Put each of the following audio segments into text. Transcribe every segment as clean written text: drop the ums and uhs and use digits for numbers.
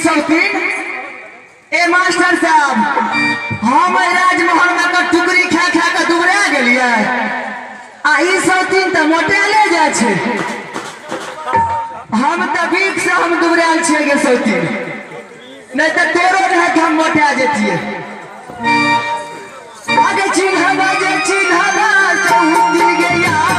शौकीन ए मास्टर साहब हम राजमहल में तो टुकड़ी खा खा के दुबरा गेलिए आ ई शौकीन तो मोटेले जाय छे। हम तो बीक से हम दुबराल छे गे शौकीन, नहीं तो तोरो रहत हम मोटा जेतिए। आगे चिन्हवा जे चिन्हवा शौकीन गे यार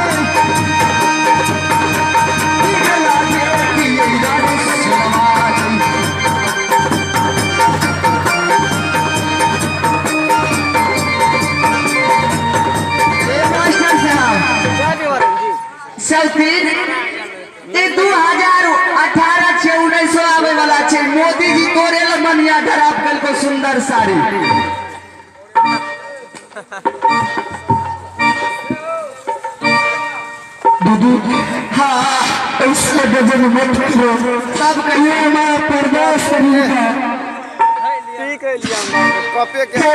शौकीन 2018 से 19 आवे वाला छे। मोदी जी तोरे ल मनिया धराप कल को सुंदर साड़ी दूधू हाँ उससे गजब मत करो सब कहिए मैं परदास करूंगा। ठीक है लिया कॉपी के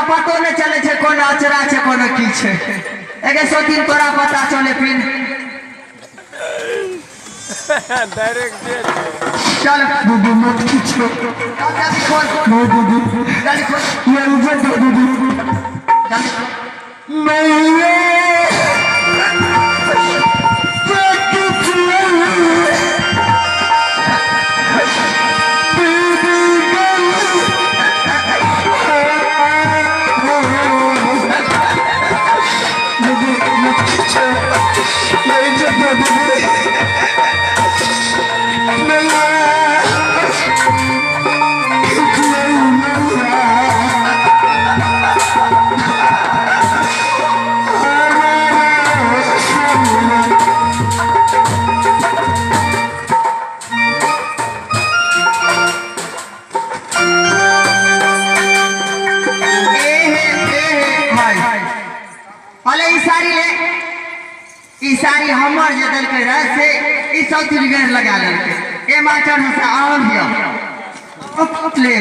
पतो नहीं चले छे कौन अचरा छे कौन की छे। एके शौकीन तोरा पता चले फिर डायरेक्ट दे चल दूधू मत खींचो जल्दी खोल नो दूधू जल्दी खोल ये ऊपर दो दूधू जल्दी खोल मैं सारी हमर जे दल के रह से ई सर्टिफिकेट लगा लेके ए मास्टर से आम दियो ले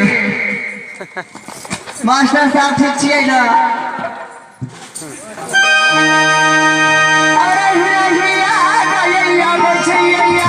मास्टर साहब ठीक छियै ना। अरे हिया हिया गइया बचैया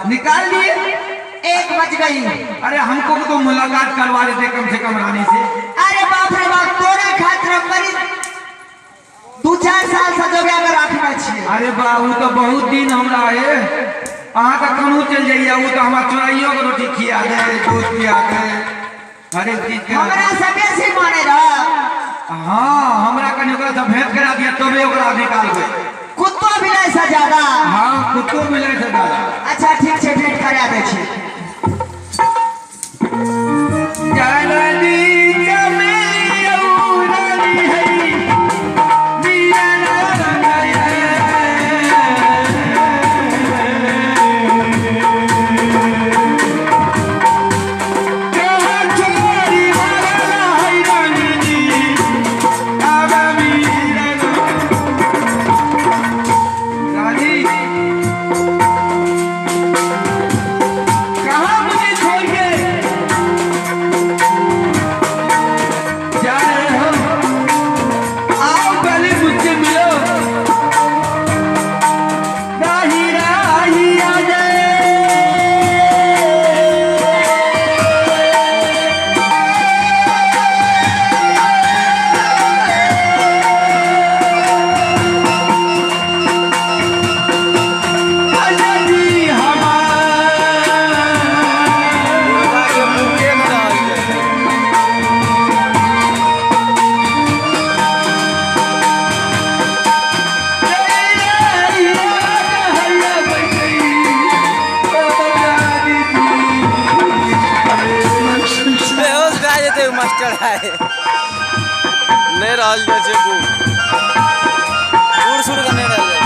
निकाल दिए 1 बज गई। अरे हमको तो मुलाकात करवा रहे थे कम से कम रानी से। अरे बाप रे बाप तोरा खातिर बड़ी 2-4 साल से जोगा कर रखना चाहिए। अरे बाबू तो बहुत दिन हमरा है अहाँ का कनू चल जाइए वो तो हमारा चोराइयों को रोटी खिया दे दूध पिया दे हर एक चीज हमरा से बेसी माने रह। हाँ हमरा कनी ओकरा से भेंट करा दिया तबे ओकरा निकालबे। कुत्तो भी नहीं से ज्यादा। हाँ कुत्तो मिले से दादा। अच्छा ठीक है भेंट करा दे छी। मास्टर है नहीं रहल जैसे बूढ़ शुरू करने रहल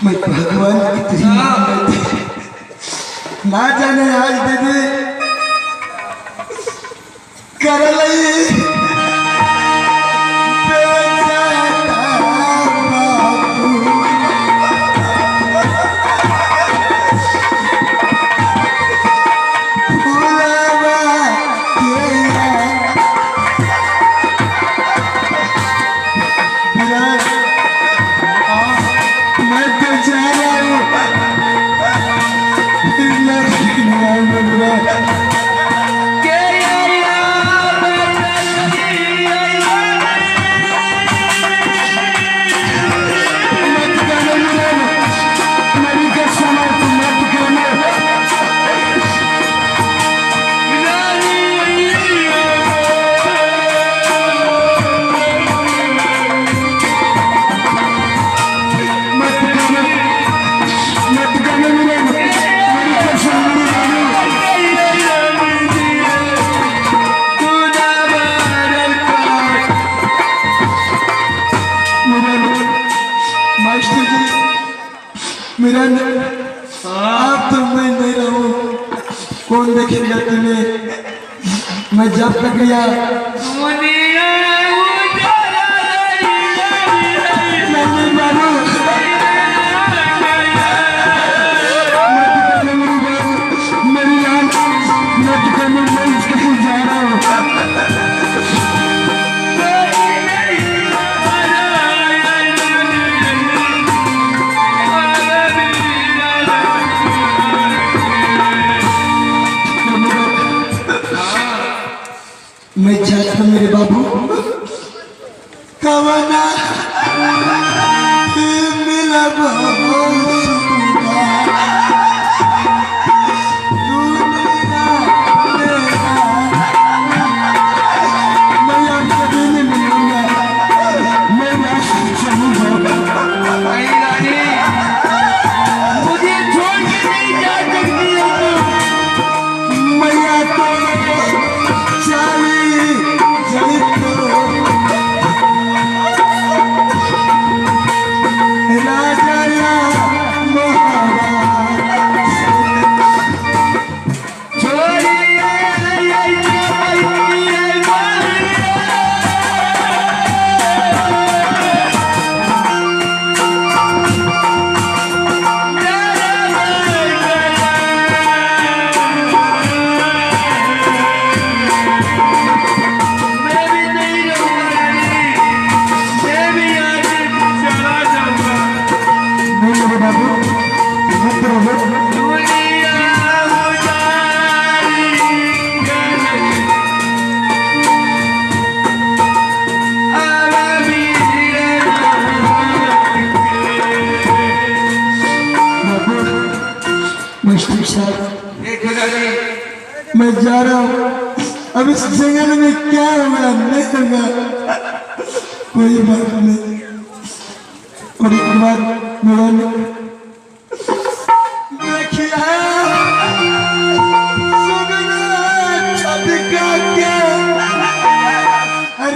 मैं भगवान की ना जाने आज दीदी कर लई मेरा आप तो मैं नहीं रहूं कौन देखेगा तुम्हें मैं जब तक गया मेरी मेरे बाबू कवना मिला नहीं रानी, मुझे छोड़ के नहीं जा सकती है तुम। मैया तो चाली जलितो राजा या महाराज छोड़िए मैं भी नहीं रहूंगा रानी, मैं भी यहाँ से चला जाऊंगा। नहीं मेरे बाबू मत रहो दुनिया उजाड़ी गई, अब भी बाबू मास्टर साहब देखो रानी, मैं जा रहा हूँ अब इस जंगल में क्या होगा नहीं होगा कोई बात नहीं और एक बात मेरा देखिए सुगना छटका के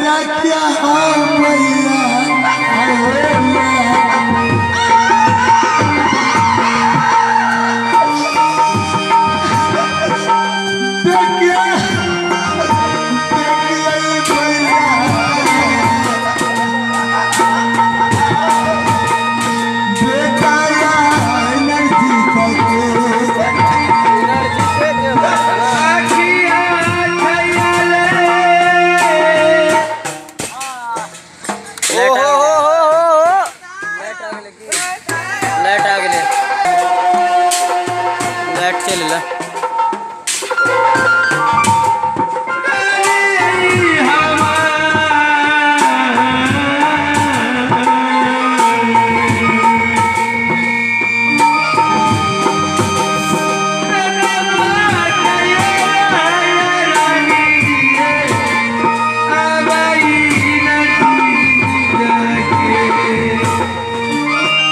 रखिया हाँ मैया अरे मैया लाइट चलेला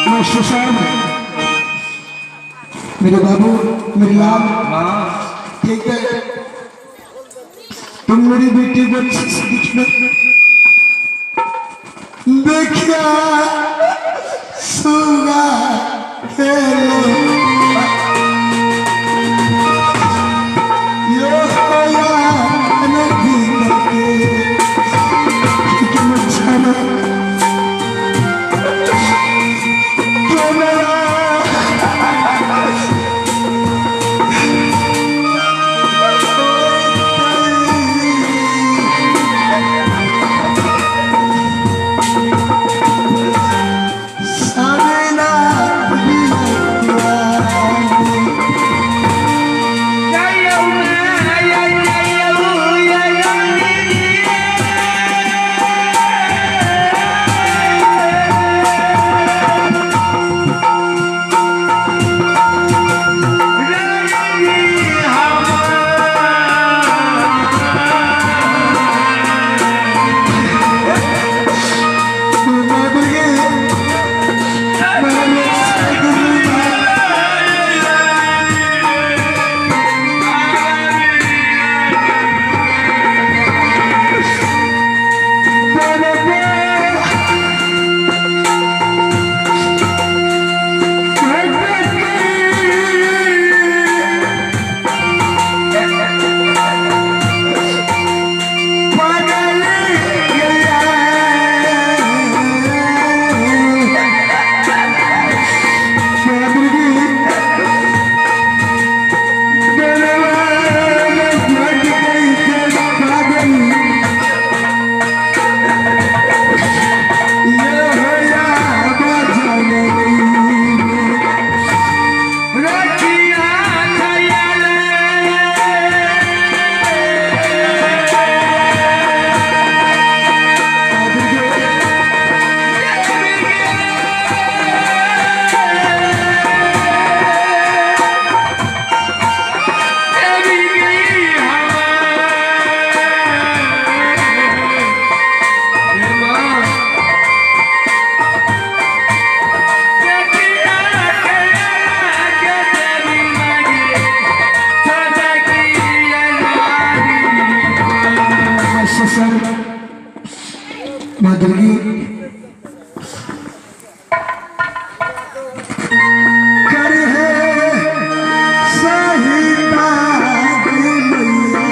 मास्टर साहब मेरे बाबू मेरे लाल ठीक है तुम मेरी बेटी को अच्छे से दिखना देखिया सुगा खेलो यो होया नदी करके ठीक है मुझे माँ दुर्गी कर है सहिता की मैया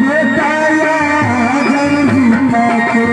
बताया जनता को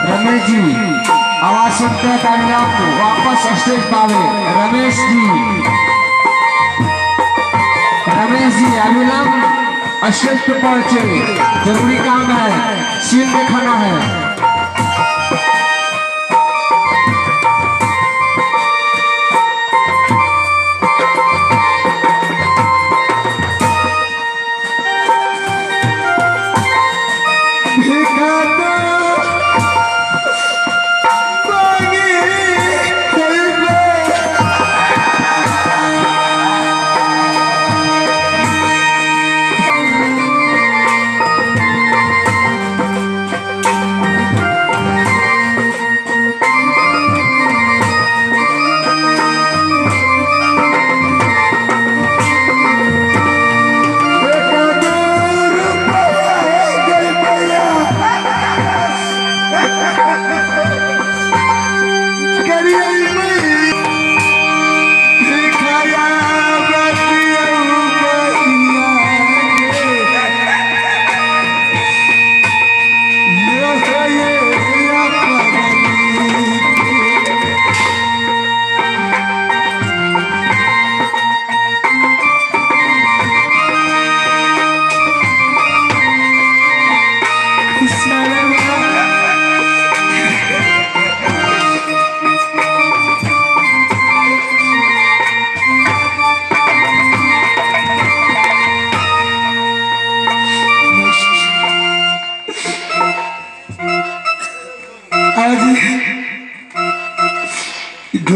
रमेश जी आवाज सुनते हैं ताकि आप वापस स्टेज पावे। रमेश जी अभी स्टेज पे पहुंचे, जरूरी काम है, सीन दिखाना है।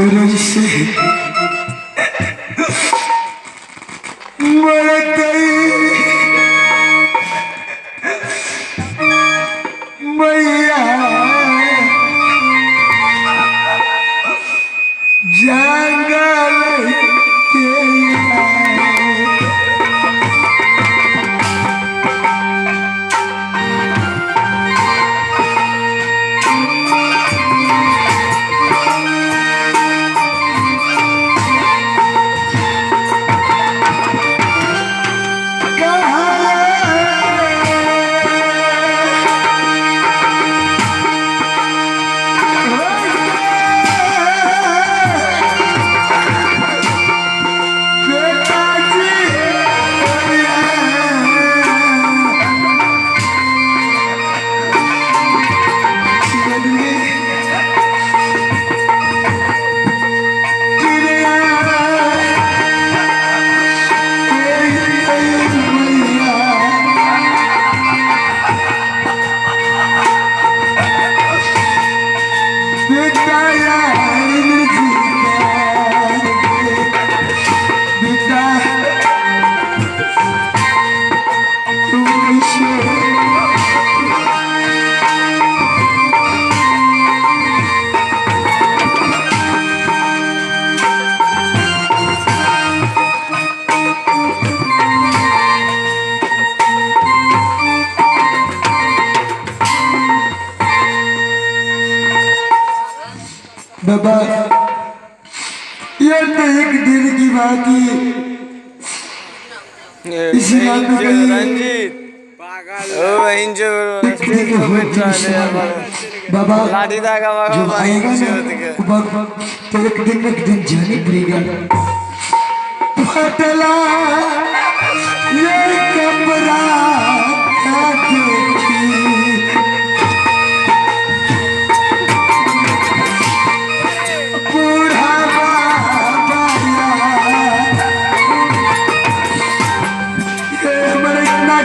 सूरज से मर गई मैया जंगल के बाबा ये तो एक दिन की बात ही इसी बात में कहीं रंजीत ओ हिंजो बाबा लाठी धागा जो मगा आएगा ना तो एक दिन जाने पड़ेगा फटला ये कपड़ा क्या देखी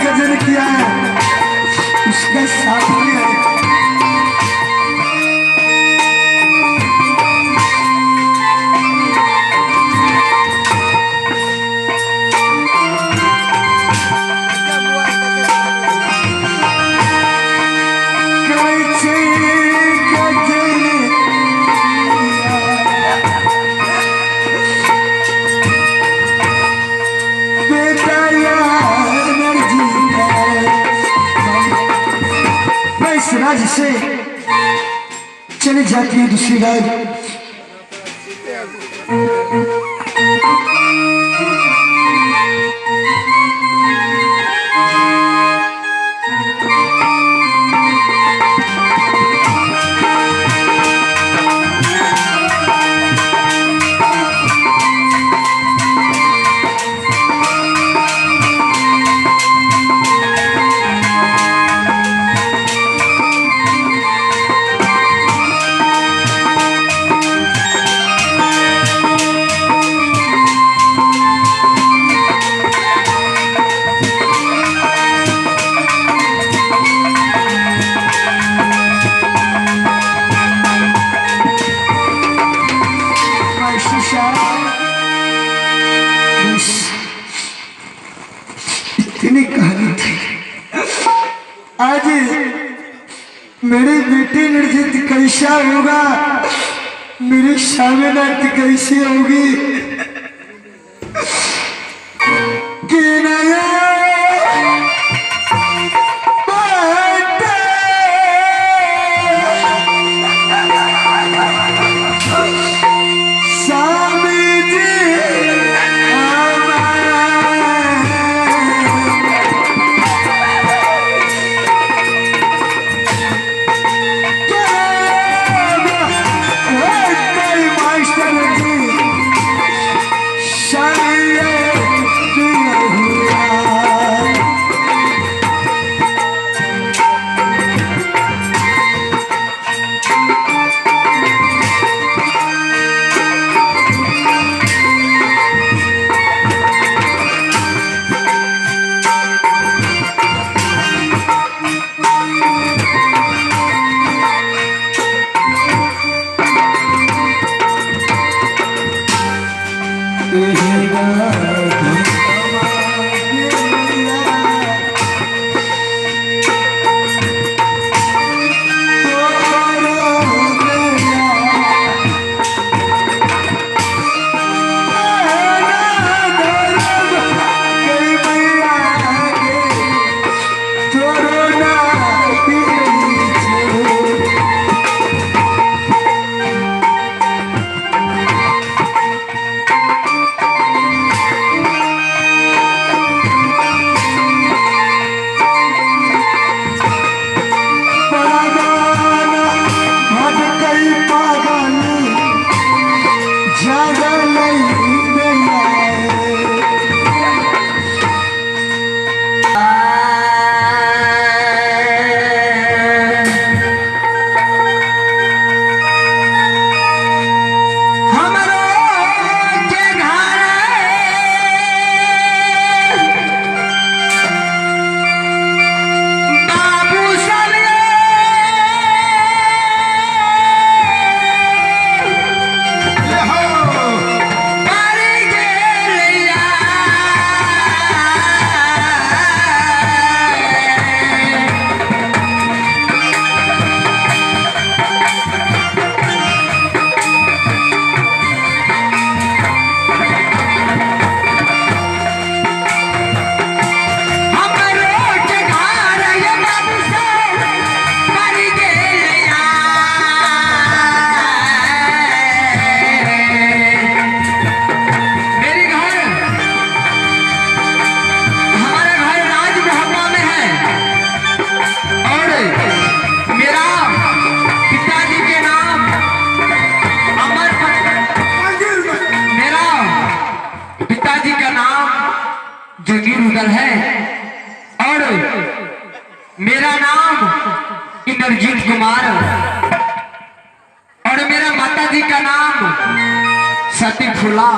गजन किया है उसका साथी है राज्य से चली जाती है दूसरी राज्य इतनी कहानी थी आज मेरी बेटी निर्जित कैसा होगा मेरी शामिनात कैसी होगी कि नया जो गिरधर है, और मेरा नाम इंद्रजीत कुमार, और मेरा माता जी का नाम सती फुला,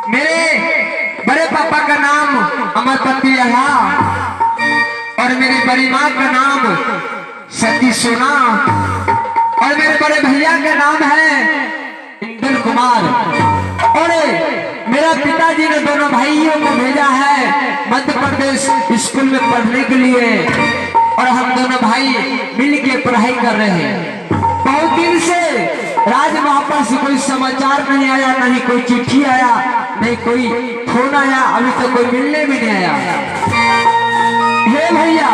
मेरे बड़े पापा का नाम अमरपति अल्हा, और मेरी बड़ी माँ का नाम सती सोना, और मेरे बड़े भैया का नाम है इंद्र कुमार, और मेरा पिताजी ने दोनों भाइयों को भेजा है मध्य प्रदेश स्कूल में पढ़ने के लिए, और हम दोनों भाई मिल के पढ़ाई कर रहे हैं। बहुत दिन से राज महापा से कोई समाचार नहीं आया, नहीं कोई चिट्ठी आया, नहीं कोई फोन आया, अभी तो कोई मिलने भी नहीं आया। हे भैया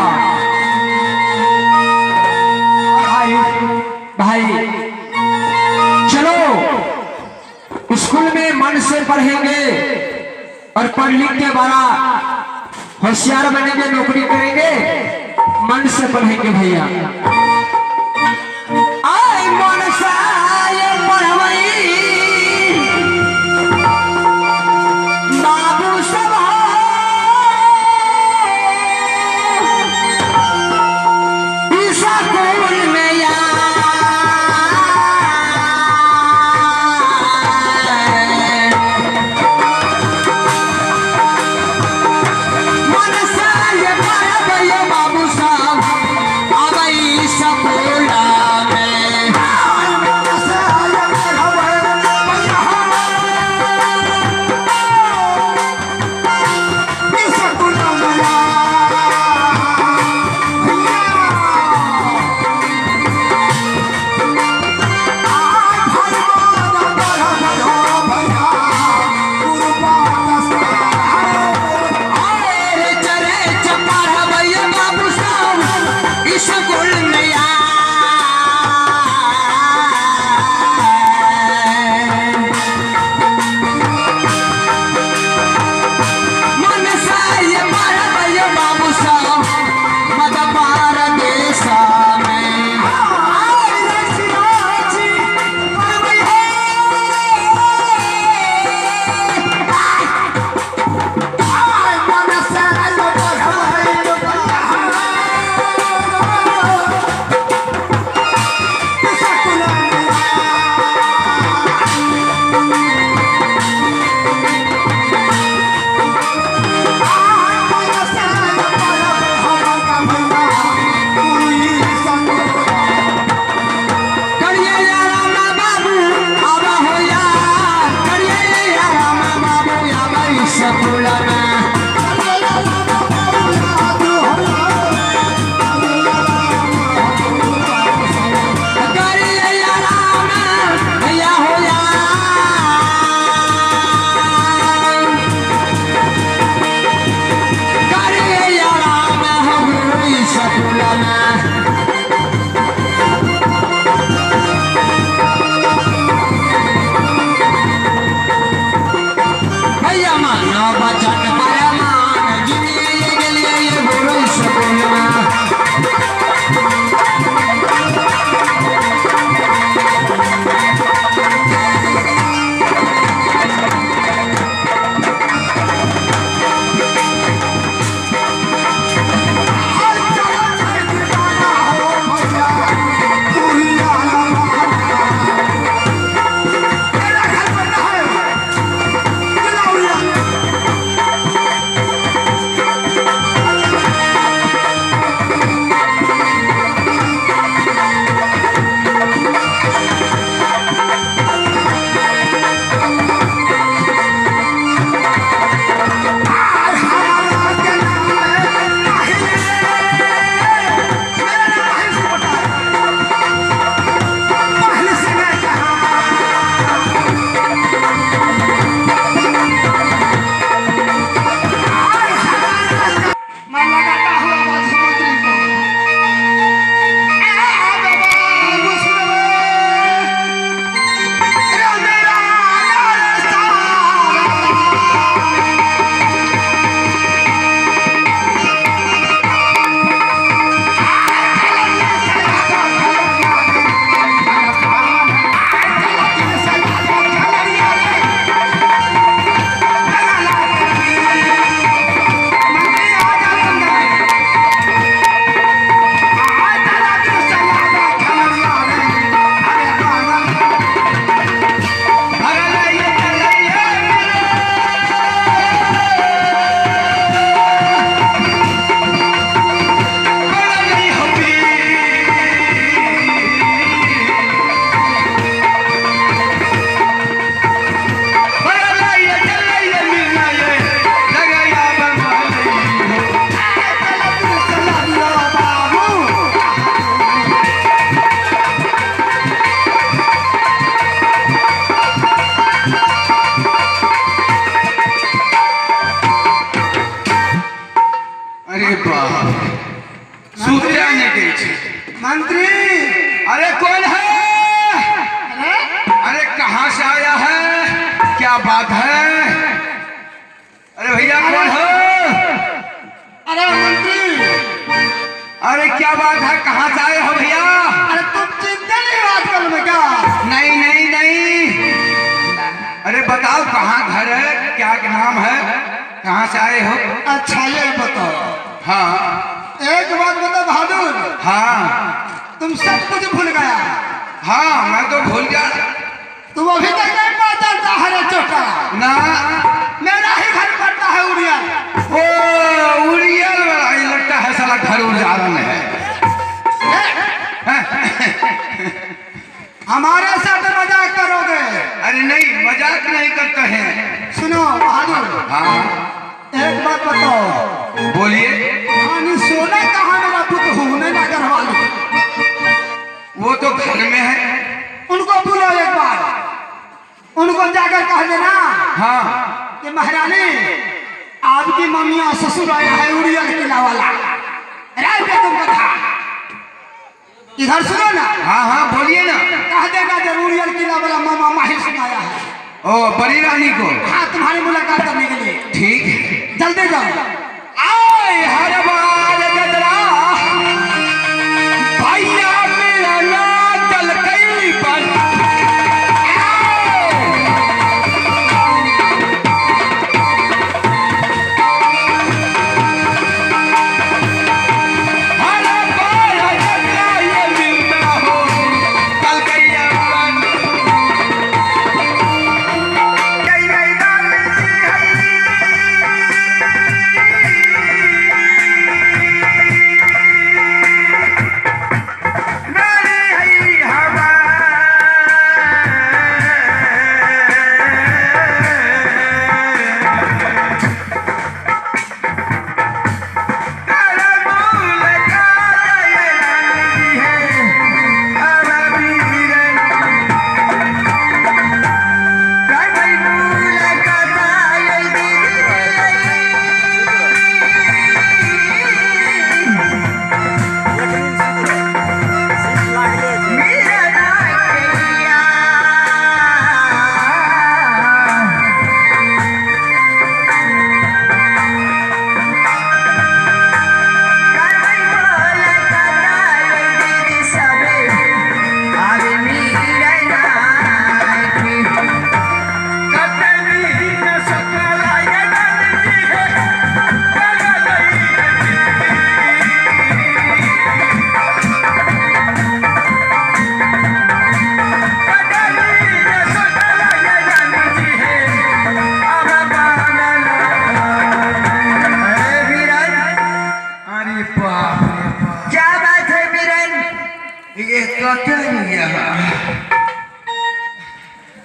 भाई, चलो स्कूल में मन से पढ़ेंगे और पढ़ लिख के बड़ा होशियार बनेंगे, नौकरी करेंगे, मन से पढ़ेंगे भैया। आए मन से पढ़वई बाबू सब स्कूल में भैया मानो बचन बाप सूत्या नहीं गई थी। मंत्री अरे कौन है? अरे कहाँ से आया है? क्या बात है? अरे भैया कौन हो? अरे मंत्री अरे क्या बात है? कहाँ से आए हो भैया? अरे तुम चिंता नहीं हो आजकल में क्या? नहीं नहीं नहीं। अरे बताओ कहाँ घर है, क्या नाम है, कहाँ से आए हो? अच्छा ये बताओ। हाँ एक बात बताओ बहादुर, हाँ तुम सब कुछ भूल गया। हाँ मैं तो भूल गया। तुम अभी तक नहीं पहचानता है रे चोटा। ना मेरा ही घर पड़ता है उड़ियल। ओ उड़ियल वाला ही लगता है साला घर उजारन है। हमारे साथ मजाक करोगे? अरे नहीं मजाक नहीं करते हैं। सुनो बहादुर, हाँ एक बात बताओ। बोलिए। यानी सोना कहाँ मेरा पुत्र होने नगर वाले? वो तो घर में है। उनको बुलो एक बार, उनको जाकर कह देना हाँ कि महारानी आपकी मम्मिया ससुर आया है उड़ियल किला वाला। राय तुम कथा इधर सुनो ना। हाँ हाँ बोलिए ना। कह देगा जरूर उड़ियल किला वाला मामा माहिर सुनाया है। ओ बड़ी रानी को? हाँ तुम्हारी मुलाकात करने के लिए। ठीक है जल्दी जाओ। आए हर बार गदरा भैया मेरा ना चल गई पर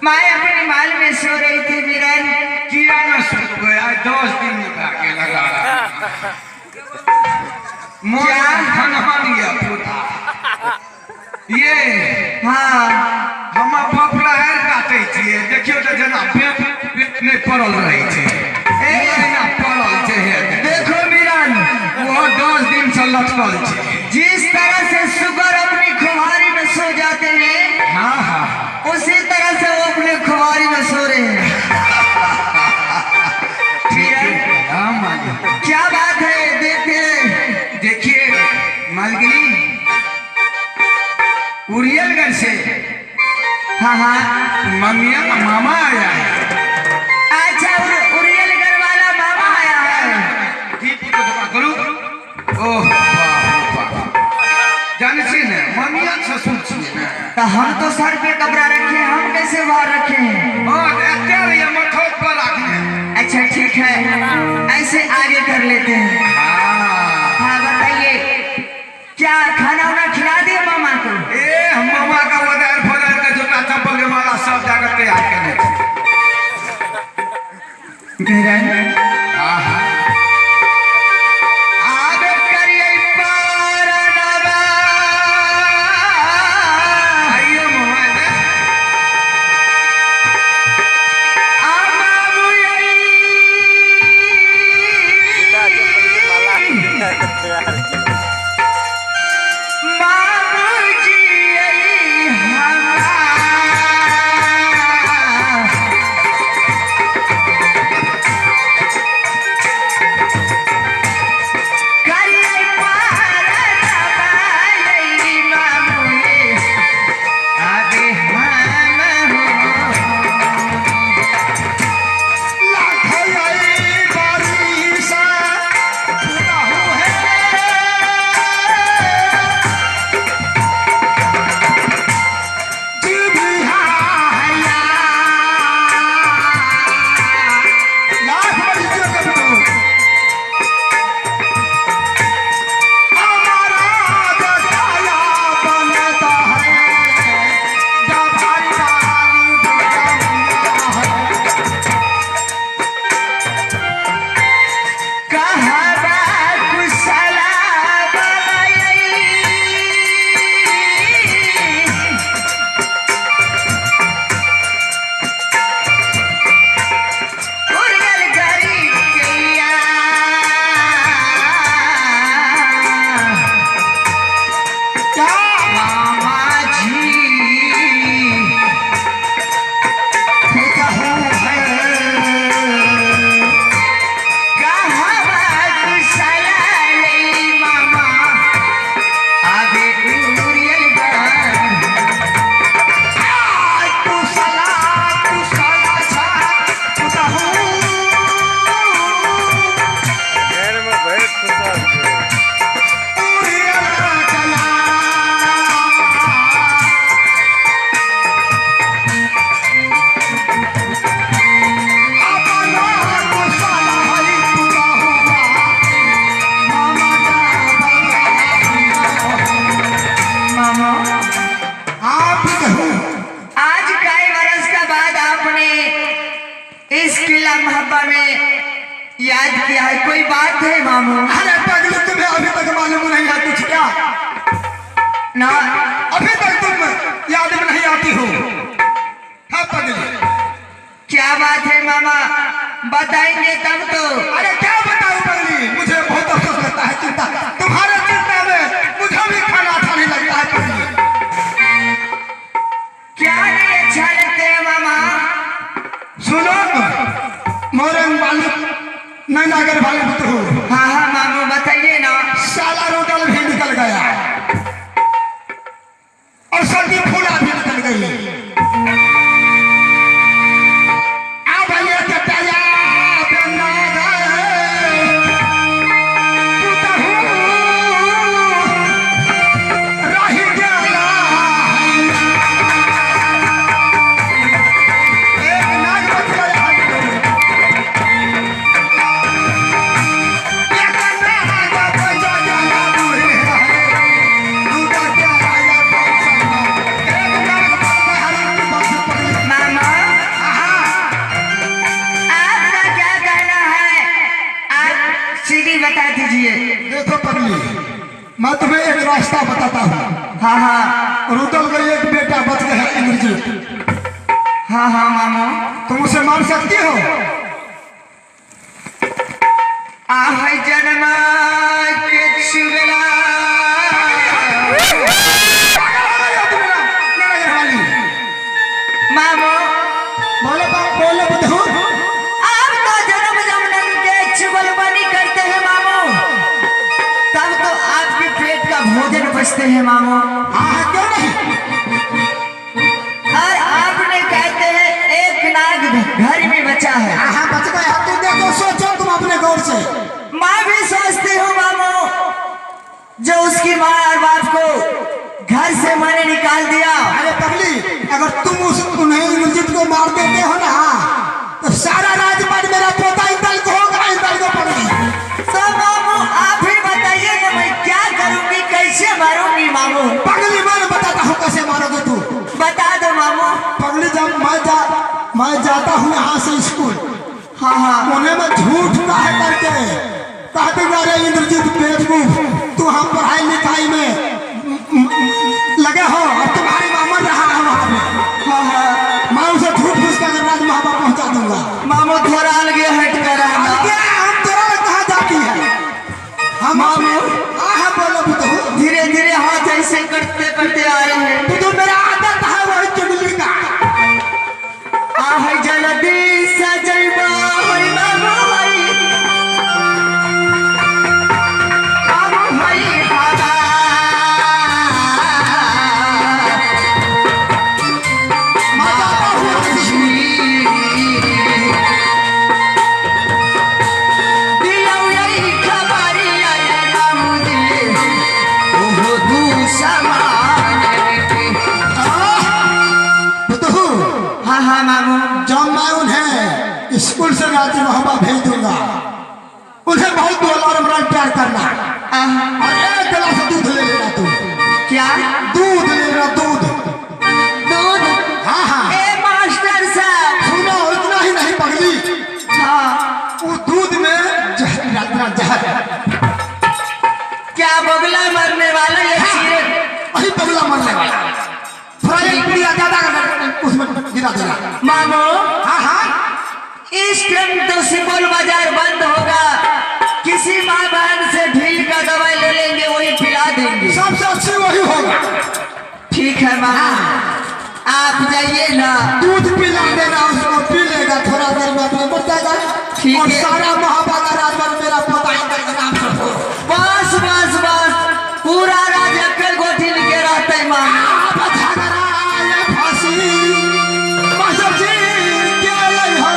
मैं अपने माल में सो रही थी बीरन। किया ना सुख गया 10 दिन में भागे लगा मोया पूरा ये हाँ हम पपला है काटे छिए देखियो तो जना पेट नहीं पड़ल रही छे एना पड़ल छे देखो बीरन, वो 10 दिन से लटकल छे। जिस तरह से सुगर अपनी खुमारी में सो जाते हैं, हाँ हाँ उसी तरह से वो अपने खुमारी में सो रहे हैं। हाँ मालिक क्या बात है? देखिए मालगिनी उड़ियलगढ़ से हाँ हाँ मम्मिया मामा आया है। अच्छा उड़ियलगढ़ वाला मामा आया है। ठीक है तो करूँ। ओह जाने से ना मम्मिया ससुर छिए ना तो हम तो सर पे कपड़ा रखे हैं, हम कैसे बाहर रखे हैं? हाँ ये मठोट पर रखने। अच्छा ठीक है, ऐसे आगे कर लेते हैं। हाँ बताइए, क्या खाना वाना खिला दिए मामा को? ए मामा का वदार फदार का जूता चप्पल के माला सब जगह तैयार करने। हाँ हाँ आगे करिए पारनवा। आइए मामा आमा मुई याद किया है, कोई बात है मामू? अरे पगली, तुम्हें अभी तक मालूम नहीं है कुछ क्या? ना अभी तक तुम याद में नहीं आती हो? हाँ पगली, क्या बात है मामा, बताएंगे तब तो। अरे क्या बताऊं पगली, मुझे बहुत अफसोस लगता है, चिंता तुम्हारे चिंता में मुझे भी खाना अच्छा नहीं लगता है पगली। क्या नहीं अच्छा लगते हैं मामा? सुनो, मोरंग वाले नैनागर वाले बुतरू, हाँ हाँ मामू बताइए ना। साला रोटल भी निकल गया और सर्दी फूला भी निकल गई। अब ये चटाया बना गए, पुतहू रही गया। एक नाग बच गया, एक नाग बच गया बूढ़े है, दूधा क्या राजा कौन सा, एक नाग बच गया हरी बस पड़ी। मामा आपका क्या कहना है, आप सीधी बता दीजिए। देखो पगली, मैं तुम्हें एक रास्ता बताता हूँ। हाँ हाँ रुदल का एक बेटा बच गया इंद्रजीत, हाँ हाँ मामू। तुम उसे मार सकती हो? आहै जन्मा के छुगला। मामू बोलो बुद्धू, आप तो जन्म जमन के चुगलबनी करते हैं मामू, तब तो आपके पेट का भोजन बचते हैं मामू। हाँ क्यों नहीं? और आपने कहते हैं एक नाग घर में बचा है। हाँ बच गया, तू देखो, सोचो तुम अपने गौर से। मैं भी सोचती हूँ मामू, जो उसकी माँ और बाप को घर से मैंने निकाल दिया। अरे पगली, अगर तुम उन्हें इंद्रजीत को मार देते हो ना, तो सारा राजपाट मेरा पोता इंदल को होगा, इंदल को पगली। तो मामू आप ही बताइए कि मैं क्या करूंगी, कैसे मारूंगी मामू? पगली मैं बताता हूँ कैसे मारोगे तू। बता दो मामू। पगली, जब मैं जाता हूँ यहाँ से स्कूल, हाँ हाँ उन्हें मैं झूठ कहे करके कहते अरे इंद्रजीत बेवकूफ, तू हम पढ़ाई लिखाई में लगे हो और तुम्हारी माँ मर रहा है वहाँ पे। हाँ हाँ मैं उसे झूठ फूस कर राजमहल पहुँचा दूंगा। मामू थोड़ा अलगे हट कर आना। अब क्या हम तेरा कहाँ जाती है? हम मामू हाँ बोलो बुद्धू, धीरे धीरे हाथ ऐसे करते करते आ रहे हैं। बुद्धू मेरा आदत है वही चुगली का। आहै जल्दी सजैबा है मामू भाई, मामू भाई हवा। मैं जाता हूँ यहाँ से स्कूल। दिया यही खबरी आया मामू दिए, ओहो तू समान बुद्धू, हाँ हाँ मामू। जब मैं उन्हें स्कूल से राजमहल भेज दूंगा, उन्हें बहुत दुलार प्यार करना और एक गिलास दूध ले लेना तू। क्या दूध ले लेना, दूध। दूध? हाँ हाँ ए मास्टर साहब। सुनो, इतना ही नहीं पगली, हाँ वो दूध में जहर मिलाना, जहर। क्या बगला मरने वाला ये चीरे? वही बगला मरने वाला, थोड़ा एक पुड़िया ज्यादा उसमें गिरा देना। मामू हाँ हाँ इस टाइम तो सिंबल बाजार बंद होगा, किसी माँ बहन से ढील का दवाई ले लेंगे, वही पिला देंगे। सबसे अच्छी वही होगा। ठीक है मामू, आप जाइए ना। दूध पिला देना, उसको पी लेगा, थोड़ा देर में अपने बढ़ जाएगा। ठीक और है। सारा महाबागा राजभर मेरा पोता इंदल का नाम से हो। बस बस बस, पूरा राज अक्कल गोठी लिखे रहते हैं मामू। आप अच्छा करा ये फांसी, मास्टर जी क्या लई हो?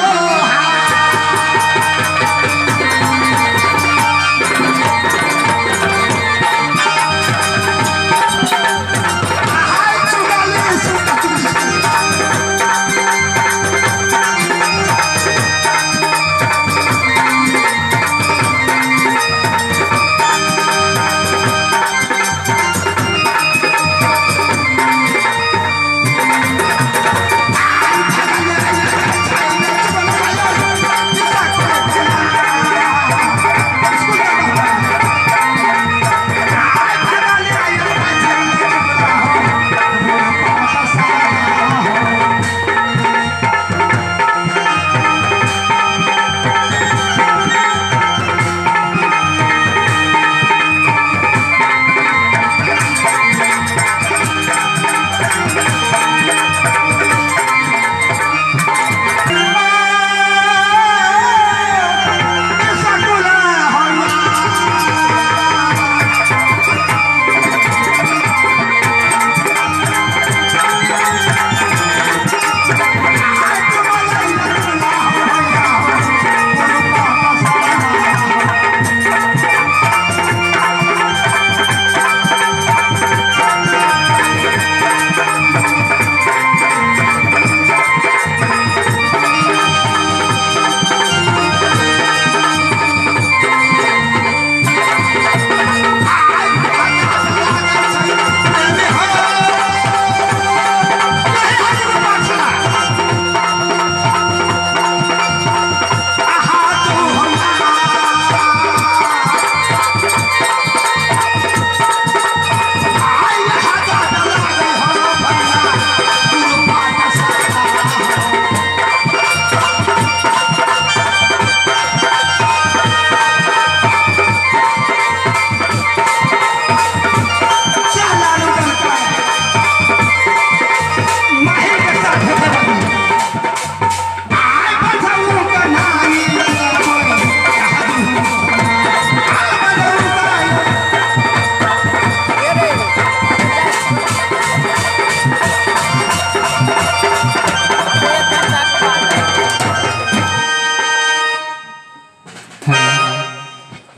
हाय चुगाली सुनता तुझे।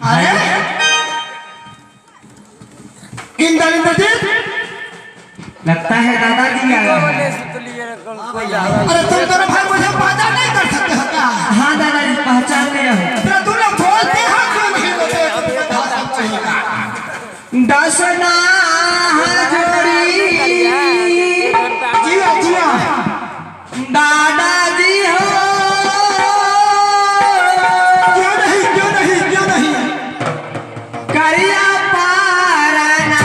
अरे इंद्रजीत, लगता है दादाजी आया है। अरे तुम दोनों भाई मुझे पहचान नहीं कर सकते हो क्या? हाँ दादाजी पहचान लिया हूँ। तो तुम लोग बोलते हो क्यों नहीं होते? दसना जोड़ी जिया जिया दादाजी हो। क्यों नहीं क्यों नहीं क्यों नहीं? करिया पारना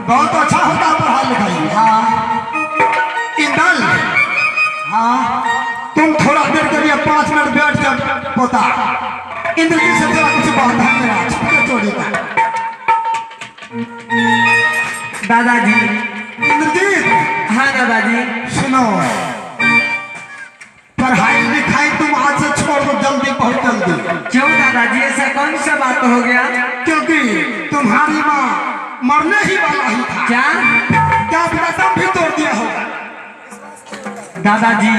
बहुत अच्छा होता है पढ़ाई लिखाई। हाँ इंदल, हाँ तुम थोड़ा देर के लिए 5 मिनट बैठ कर पोता इंद्रजीत से तेरा कुछ बात है मेरा छोटे चोरी का। दादाजी। इंद्रजीत। हाँ दादाजी। सुनो, पढ़ाई लिखाई तुम आज से छोड़ दो जल्दी, बहुत जल्दी। क्यों दादाजी, ऐसा कौन सा बात हो गया? क्योंकि तुम्हारी माँ मरने ही वाला ही था। क्या अपना दम भी तोड़ दिया होगा। दादाजी,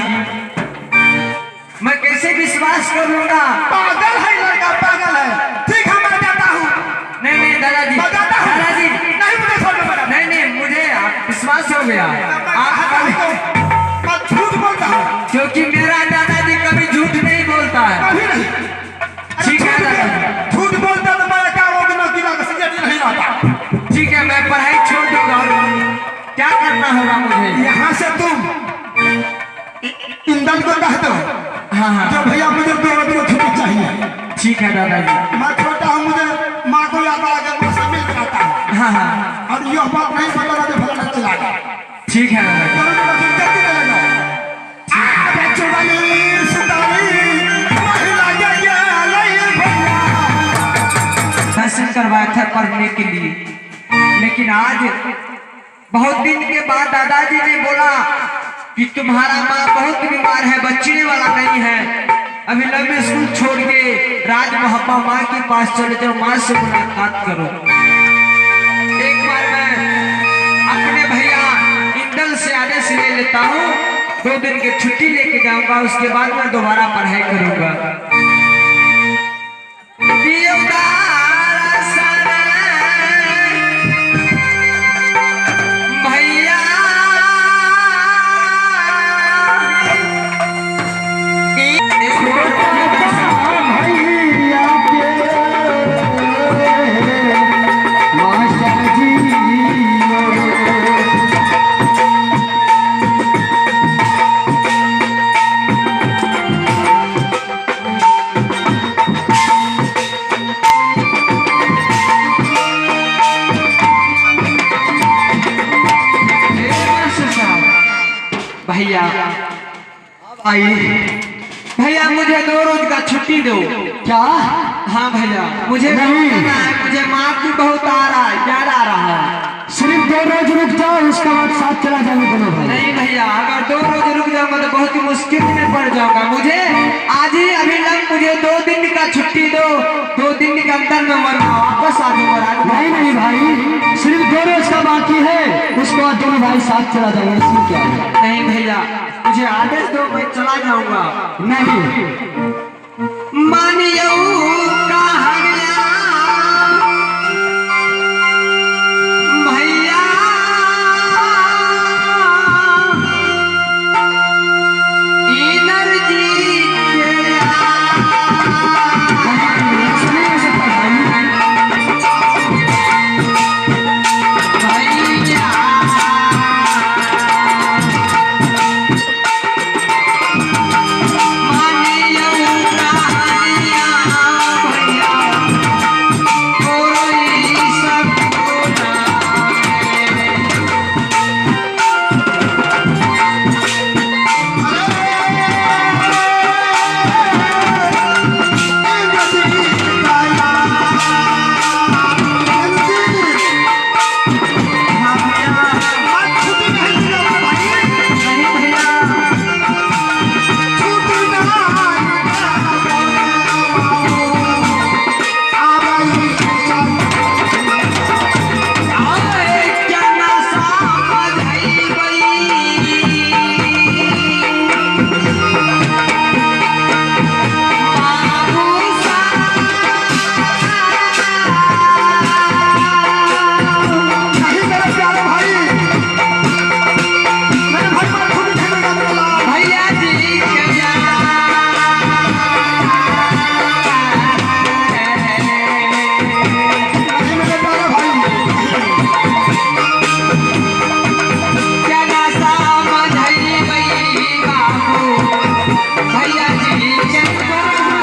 मैं कैसे विश्वास कर लूंगा? पागल है लड़का, पागल है। ठीक है मैं जाता हूँ। नहीं नहीं दादाजी, बताता हूँ। दादाजी नहीं मुझे छोड़ना पड़ा। नहीं नहीं, मुझे विश्वास हो गया। मैं झूठ बोलता हूँ क्योंकि मेरा दादाजी कभी झूठ नहीं बोलता है। कभी नहीं। ठीक है दादाजी। झूठ बोलता तो मैं क्या होगा ना किला का सिगरेट नहीं लाता। ठीक है, मैं पढ़ाई छोड़ दूंगा। क्या करना होगा मुझे? यहाँ से तुम इंदल को कह दो। हाँ हाँ जो भैया मुझे 2 बजे छुट्टी चाहिए। ठीक है दादाजी। मैं छोटा हूँ, मुझे माँ को याद आ गया, मुझसे मिल कराता हूँ। हाँ हाँ और यह बात नहीं पता तो भला नहीं चला। ठीक है दादाजी। दर्शन करवाया था पढ़ने के लिए, लेकिन आज बहुत दिन के बाद दादाजी ने बोला कि तुम्हारा माँ बहुत बीमार है, बचने वाला नहीं है। अभी लंबे स्कूल छोड़ के राज मोहब्बा माँ के पास चले जाओ, माँ से मुलाकात करो। एक बार मैं अपने भैया इंदल से आदेश ले लेता हूँ, 2 दिन की छुट्टी लेके जाऊंगा, उसके बाद मैं दोबारा पढ़ाई करूंगा। भैया आइए। भैया मुझे 2 रोज का छुट्टी दो। क्या? हाँ भैया मुझे नहीं। मुझे माँ की बहुत आ रहा है, याद आ रहा है। सिर्फ 2 रोज रुक जाओ, उसके बाद साथ चला जाएंगे दोनों भाई। नहीं भैया, अगर 2 रोज रुक जाऊंगा तो बहुत ही मुश्किल में पड़ जाऊंगा। मुझे आज ही अभी लग मुझे 2 दिन का छुट्टी दो। 2 दिन के अंदर में मैं वापस आ जाऊंगा। नहीं भाई, सिर्फ 2 रोज का बाकी है, उसके बाद दोनों भाई साथ चला जाएंगे, इसमें क्या है? नहीं भैया मुझे आदेश दो, मैं चला जाऊंगा। नहीं मानियो कहानियां भैया एनर्जी के भैया मानियो कहानियां भैया कोई सबको जाने। नहीं भैया आए क्या नशा बधाई गई बाबू भैया जी के क्या नशा बधाई गई बाबू भैया जी के उसके बाद चला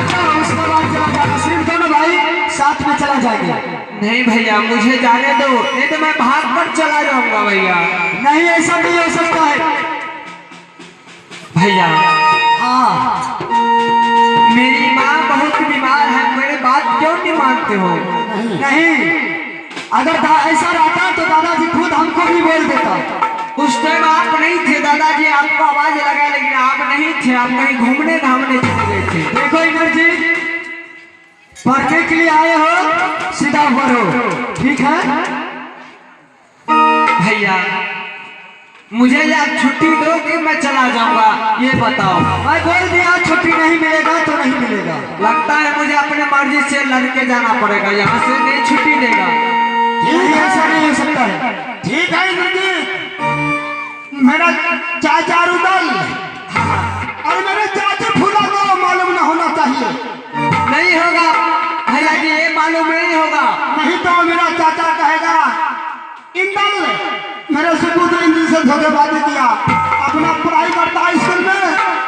जाएगा, सिर्फ दोनों भाई साथ में चला जाएंगे। नहीं भैया मुझे जाने दो, नहीं तो मैं भाग कर चला जाऊंगा भैया। नहीं, ऐसा नहीं हो सकता है। भैया हाँ, मेरी माँ बहुत बीमार है, मेरी बात क्यों नहीं मानते हो? नहीं, अगर ऐसा रहता तो दादाजी खुद हमको भी बोल देता। उस टाइम आप नहीं थे दादाजी, आपको आवाज लगा, लेकिन आप नहीं थे, आप कहीं घूमने घामने चले गए थे। देखो इमरजीत, पढ़ने के लिए आए हो, सीधा पढ़ो, ठीक है? भैया मुझे या छुट्टी दो कि मैं चला जाऊंगा, ये बताओ। मैं बोल दिया छुट्टी नहीं मिलेगा तो नहीं मिलेगा। लगता है मुझे अपने मर्जी से लड़के जाना पड़ेगा, यहाँ से नहीं छुट्टी देगा। नहीं, ऐसा नहीं हो सकता है। ठीक है इमरजीत, मेरा चाचा रुदल और मेरे चाचा फूला को मालूम न होना चाहिए। नहीं होगा भैया जी, ये मालूम नहीं होगा। नहीं तो मेरा चाचा कहेगा इंदल मेरे सुपुत्र इंदल से धोखेबाजी किया, अपना पढ़ाई करता है स्कूल में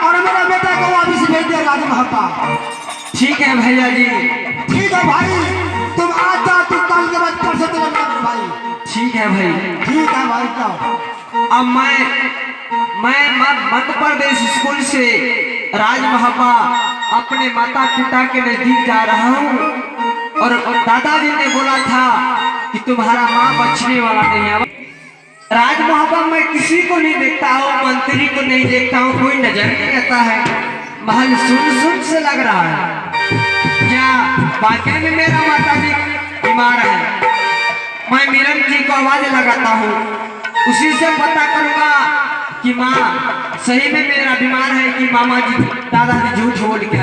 और मेरे बेटे को वापिस भेज दिया राज महता। ठीक है भैया जी। ठीक है भाई, तुम आज जाओ, तुम कल के बाद कर सकते हो भाई। ठीक है भाई। ठीक है भाई, जाओ। अब मैं मध्य प्रदेश स्कूल से राज महापा अपने माता पिता के नजदीक जा रहा हूँ, और दादाजी ने बोला था कि तुम्हारा माँ बचने वाला नहीं है। राज महापा मैं किसी को नहीं देखता हूँ, मंत्री को नहीं देखता हूँ, कोई नजर नहीं आता है। महल सुन से लग रहा है। क्या वाकई में मेरा माता जी बीमार है? मैं मीरन जी को आवाज लगाता हूँ, उसी से पता करूंगा कि माँ सही में मेरा बीमार है कि मामा जी दादाजी झूठ बोल के